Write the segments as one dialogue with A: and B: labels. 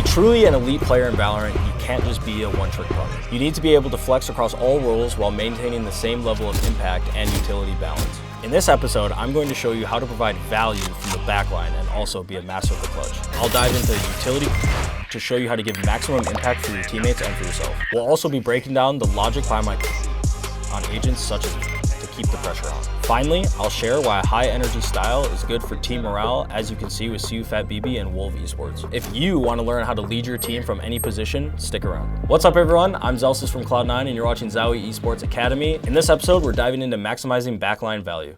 A: truly an elite player in VALORANT, you can't just be a one-trick pony. You need to be able to flex across all roles while maintaining the same level of impact and utility balance. In this episode, I'm going to show you how to provide value from the backline and also be a master of the clutch. I'll dive into utility to show you how to give maximum impact for your teammates and for yourself. We'll also be breaking down the logic behind on agents such as to keep the pressure on. Finally, I'll share why a high energy style is good for team morale, as you can see with ZOWIE and Wolf Esports. If you want to learn how to lead your team from any position, stick around. What's up everyone, I'm Zellsis from Cloud9 and you're watching ZOWIE Esports Academy. In this episode, we're diving into maximizing backline value.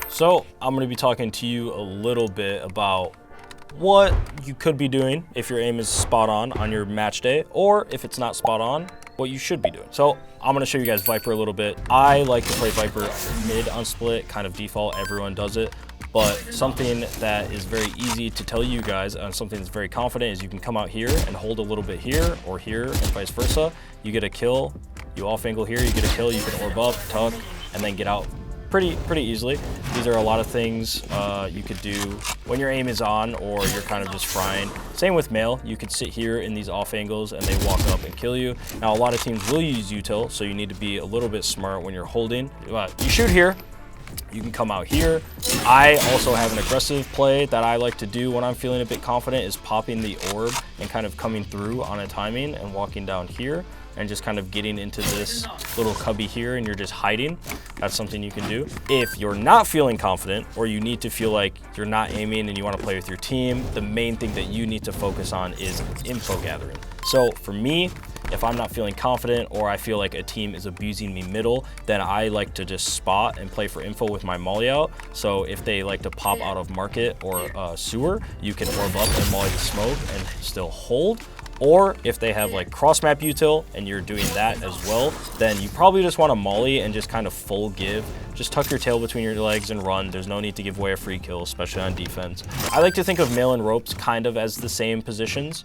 A: So I'm going to be talking to you a little bit about what you could be doing if your aim is spot on your match day, or if it's not spot on, what you should be doing. So I'm going to show you guys Viper a little bit. I like to play Viper mid on split, kind of default, everyone does it. But something that is very easy to tell you guys, and something that's very confident, is you can come out here and hold a little bit here or here and vice versa. You get a kill, you off angle here, you get a kill, you can orb up, tuck, and then get out pretty easily. These are a lot of things you could do when your aim is on or you're kind of just frying. Same with male, you could sit here in these off angles and they walk up and kill you. Now a lot of teams will use util, so you need to be a little bit smart when you're holding. You shoot here, you can come out here. I also have an aggressive play that I like to do when I'm feeling a bit confident, is popping the orb and kind of coming through on a timing and walking down here and just kind of getting into this little cubby here and you're just hiding. That's something you can do. If you're not feeling confident or you need to feel like you're not aiming and you want to play with your team, the main thing that you need to focus on is info gathering. So for me, if I'm not feeling confident or I feel like a team is abusing me middle, then I like to just spot and play for info with my molly out. So if they like to pop out of market or sewer, you can orb up and molly the smoke and still hold. Or if they have like cross map util and you're doing that as well, then you probably just want to molly and just kind of full give. Just tuck your tail between your legs and run. There's no need to give away a free kill, especially on defense. I like to think of male and ropes kind of as the same positions.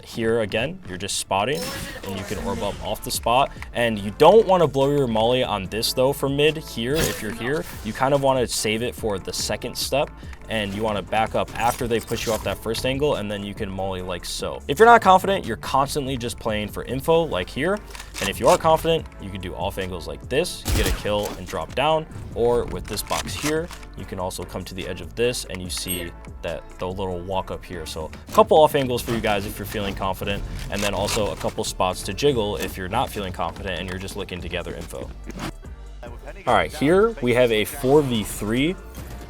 A: Here again, you're just spotting and you can orb up off the spot. And you don't want to blow your molly on this though for mid here. If you're here, you kind of want to save it for the second step and you want to back up after they push you off that first angle, and then you can molly like so. If you're not confident, you're constantly just playing for info like here. And if you are confident, you can do off angles like this, you get a kill and drop down, or with this box here, you can also come to the edge of this and you see that the little walk up here. So a couple off angles for you guys if you're feeling confident, and then also a couple spots to jiggle if you're not feeling confident and you're just looking to gather info. All right, here we have a 4v3.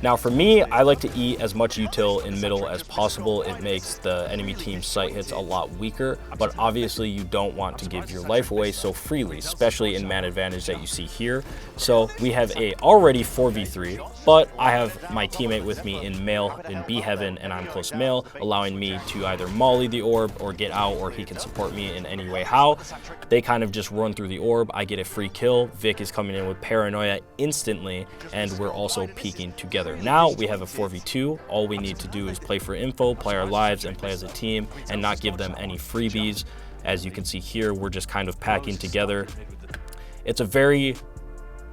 A: Now for me, I like to eat as much util in middle as possible. It makes the enemy team's sight hits a lot weaker, but obviously you don't want to give your life away so freely, especially in man advantage that you see here. So we have a already 4v3, but I have my teammate with me in male in B heaven and I'm close male, allowing me to either molly the orb or get out, or he can support me in any way how. They kind of just run through the orb, I get a free kill, Vic is coming in with paranoia instantly, and we're also peeking together. Now we have a 4v2. All we need to do is play for info, play our lives, and play as a team, and not give them any freebies. As you can see here, we're just kind of packing together. It's a very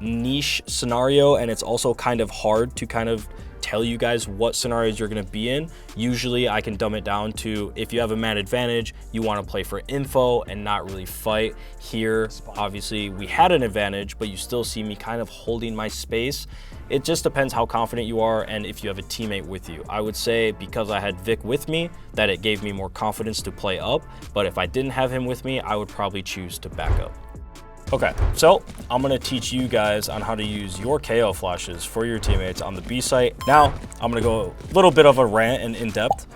A: niche scenario, and it's also kind of hard to kind of tell you guys what scenarios you're going to be in. Usually I can dumb it down to, if you have a man advantage, you want to play for info and not really fight. Here, obviously we had an advantage, but you still see me kind of holding my space. It just depends how confident you are and if you have a teammate with you. I would say because I had Vic with me, that it gave me more confidence to play up, but if I didn't have him with me, I would probably choose to back up. Okay, so I'm gonna teach you guys on how to use your KO flashes for your teammates on the B site. Now, I'm gonna go a little bit of a rant and in-depth,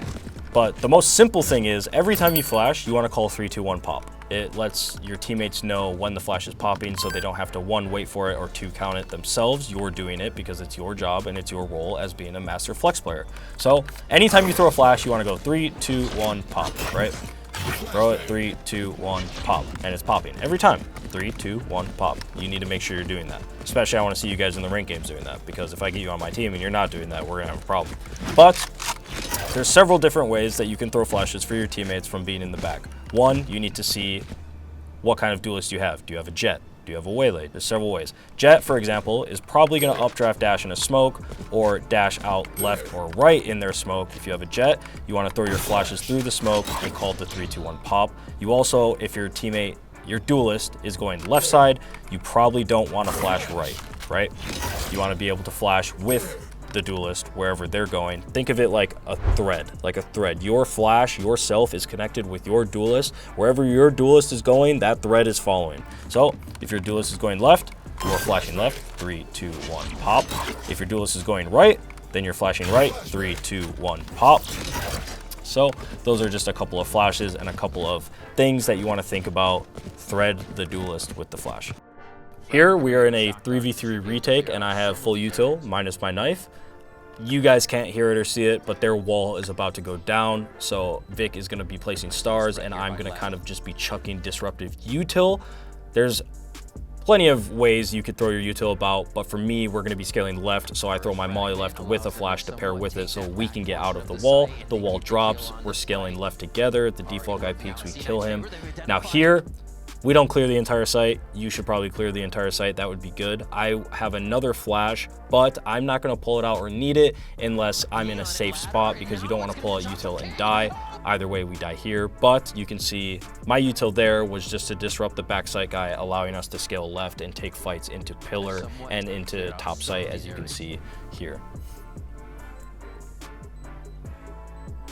A: but the most simple thing is every time you flash, you wanna call 3, 2, 1 pop. It lets your teammates know when the flash is popping so they don't have to 1, wait for it, or 2, count it themselves. You're doing it because it's your job and it's your role as being a master flex player. So anytime you throw a flash, you wanna go 3, 2, 1 pop, right? Throw it, 3, 2, 1 pop, and it's popping every time. 3, 2, 1 pop. You need to make sure you're doing that. Especially I want to see you guys in the ranked games doing that, because if I get you on my team and you're not doing that, we're gonna have a problem. But there's several different ways that you can throw flashes for your teammates from being in the back. One, you need to see what kind of duelist you have. Do you have a jet? Do you have a waylay? There's several ways. Jett, for example, is probably going to updraft dash in a smoke or dash out left or right in their smoke. If you have a Jett, you want to throw your flashes through the smoke and call the 3, 2, 1 pop. You also, if your teammate, your duelist, is going left side, you probably don't want to flash right? You want to be able to flash with the duelist wherever they're going. Think of it like a thread. Your flash yourself is connected with your duelist. Wherever your duelist is going, that thread is following. So if your duelist is going left, you're flashing left, 3, 2, 1 pop. If your duelist is going right, then you're flashing right, 3, 2, 1 pop. So those are just a couple of flashes and a couple of things that you want to think about. Thread the duelist with the flash. Here we are in a 3v3 retake and I have full util minus my knife. You guys can't hear it or see it, but their wall is about to go down. So Vic is going to be placing stars and I'm going to kind of just be chucking disruptive util. There's plenty of ways you could throw your util about, but for me, we're going to be scaling left. So I throw my molly left with a flash to pair with it so we can get out of the wall. The wall drops, we're scaling left together. The default guy peeks, we kill him. Now here, we don't clear the entire site. You should probably clear the entire site. That would be good. I have another flash, but I'm not going to pull it out or need it unless I'm in a safe spot because you don't want to pull out util and die. Either way, we die here. But you can see my util there was just to disrupt the backside guy, allowing us to scale left and take fights into pillar and into top site, as you can see here.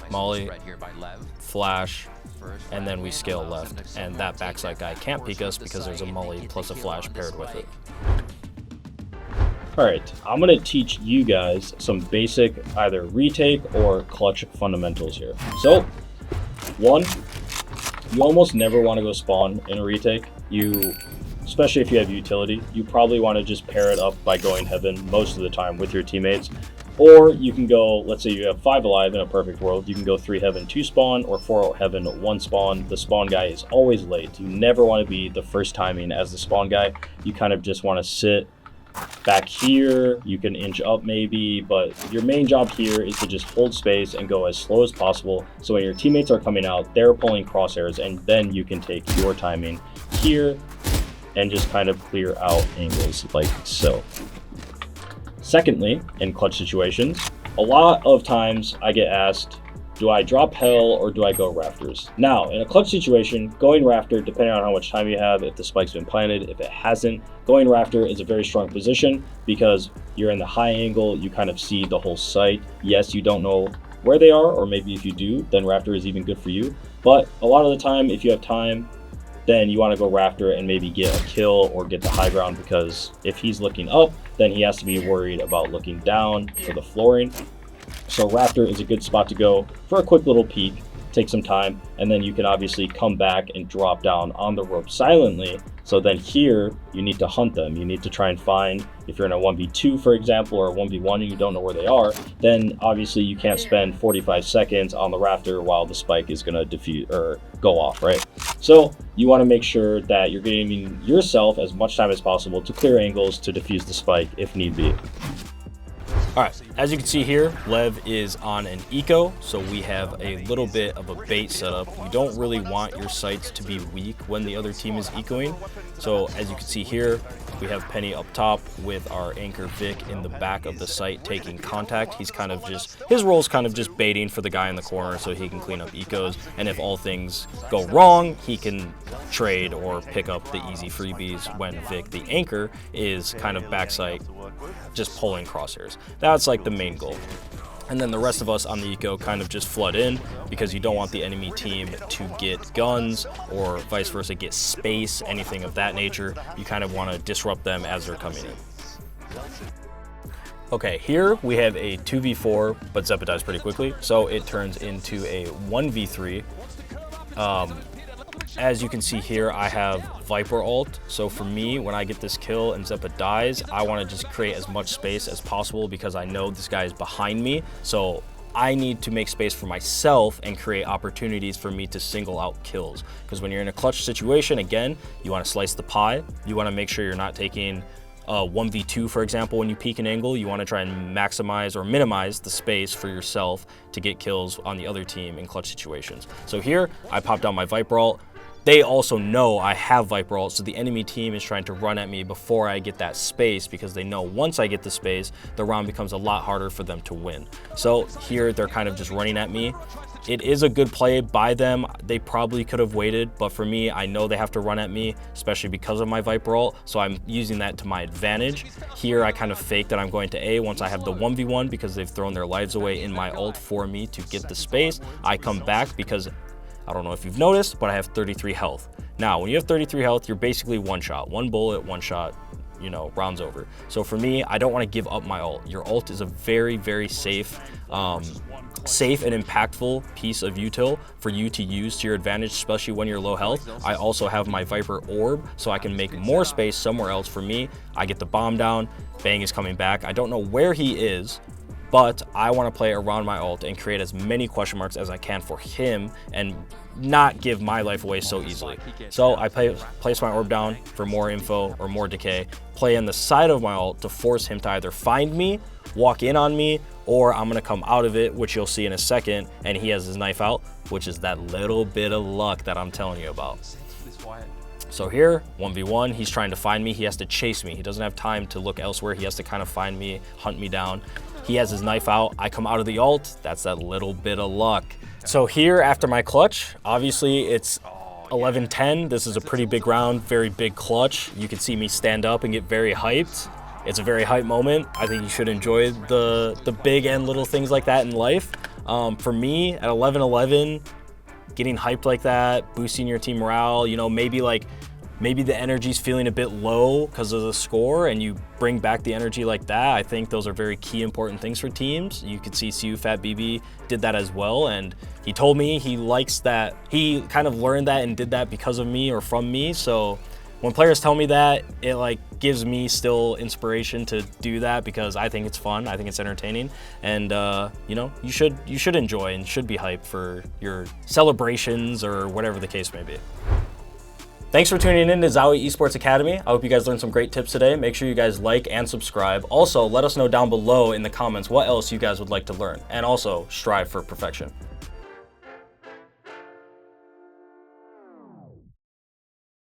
A: Molly, flash, and then we scale left, and that backside guy can't peek us because there's a molly plus a flash paired with it. All right, I'm gonna teach you guys some basic either retake or clutch fundamentals here. So, one, you almost never want to go spawn in a retake. Especially if you have utility, you probably want to just pair it up by going heaven most of the time with your teammates. Or you can go, let's say you have 5 alive in a perfect world, you can go 3 heaven, 2 spawn, or 4 heaven, 1 spawn. The spawn guy is always late. You never want to be the first timing as the spawn guy. You kind of just want to sit back here. You can inch up maybe, but your main job here is to just hold space and go as slow as possible. So when your teammates are coming out, they're pulling crosshairs, and then you can take your timing here and just kind of clear out angles like so. Secondly, in clutch situations, a lot of times I get asked, do I drop hell or do I go rafters? Now, in a clutch situation, going rafter, depending on how much time you have, if the spike's been planted, if it hasn't, going rafter is a very strong position because you're in the high angle, you kind of see the whole site. Yes, you don't know where they are, or maybe if you do, then rafter is even good for you. But a lot of the time, if you have time, then you want to go rafter and maybe get a kill or get the high ground, because if he's looking up, then he has to be worried about looking down for the flooring. So rafter is a good spot to go for a quick little peek, take some time, and then you can obviously come back and drop down on the rope silently. So then here, you need to hunt them. You need to try and find, if you're in a 1v2, for example, or a 1v1 and you don't know where they are, then obviously you can't spend 45 seconds on the rafter while the spike is gonna defuse or go off, right? So you wanna make sure that you're giving yourself as much time as possible to clear angles to defuse the spike if need be. All right, as you can see here, Lev is on an eco, so we have a little bit of a bait setup. You don't really want your sights to be weak when the other team is ecoing. So as you can see here, we have Penny up top with our anchor Vic in the back of the site taking contact. He's kind of just, his role is kind of just baiting for the guy in the corner so he can clean up ecos. And if all things go wrong, he can trade or pick up the easy freebies when Vic, the anchor, is kind of backside just pulling crosshairs. That's like the main goal. And then the rest of us on the eco kind of just flood in because you don't want the enemy team to get guns or vice versa, get space, anything of that nature. You kind of want to disrupt them as they're coming in. Okay, here we have a 2v4, but Zeppa dies pretty quickly, so it turns into a 1v3. As you can see here, I have Viper ult. So for me, when I get this kill and Zeppa dies, I want to just create as much space as possible because I know this guy is behind me. So I need to make space for myself and create opportunities for me to single out kills. Because when you're in a clutch situation, again, you want to slice the pie. You want to make sure you're not taking 1v2, for example. When you peek an angle, you want to try and maximize or minimize the space for yourself to get kills on the other team in clutch situations. So here, I popped out my Viper ult. they also know I have Viper ult, so the enemy team is trying to run at me before I get that space, because they know once I get the space, the round becomes a lot harder for them to win. So here they're kind of just running at me. It is a good play by them. They probably could have waited, but for me, I know they have to run at me, especially because of my Viper ult, so I'm using that to my advantage. Here, I kind of fake that I'm going to A once I have the 1v1 because they've thrown their lives away in my ult for me to get the space. I come back because, I don't know if you've noticed, but I have 33 health. Now, when you have 33 health, you're basically one shot, one bullet, one shot, you know, rounds over. So for me, I don't want to give up my ult. Your ult is a very, very safe and impactful piece of util for you to use to your advantage, especially when you're low health. I also have my Viper orb, so I can make more space somewhere else for me. I get the bomb down, Bang is coming back. I don't know where he is, but I want to play around my ult and create as many question marks as I can for him and not give my life away so easily. So I place my orb down for more info or more decay, play on the side of my ult to force him to either find me, walk in on me, or I'm gonna come out of it, which you'll see in a second, and he has his knife out, which is that little bit of luck that I'm telling you about. So here, 1v1, he's trying to find me. He has to chase me. He doesn't have time to look elsewhere. He has to kind of find me, hunt me down. He has his knife out. I come out of the ult. That's that little bit of luck. So here, after my clutch, obviously it's 11-10. This is a pretty big round, very big clutch. You can see me stand up and get very hyped. It's a very hype moment. I think you should enjoy the big and little things like that in life. For me, at 11-11, getting hyped like that, boosting your team morale, you know, maybe the energy's feeling a bit low because of the score, and you bring back the energy like that. I think those are very key important things for teams. You could see CU Fat BB did that as well, and he told me he likes that. He kind of learned that and did that because of me or from me. So when players tell me that, it like gives me still inspiration to do that, because I think it's fun, I think it's entertaining, and you know, you should enjoy and should be hyped for your celebrations or whatever the case may be. Thanks for tuning in to ZOWIE Esports Academy. I hope you guys learned some great tips today. Make sure you guys like and subscribe. Also, let us know down below in the comments what else you guys would like to learn, and also strive for perfection.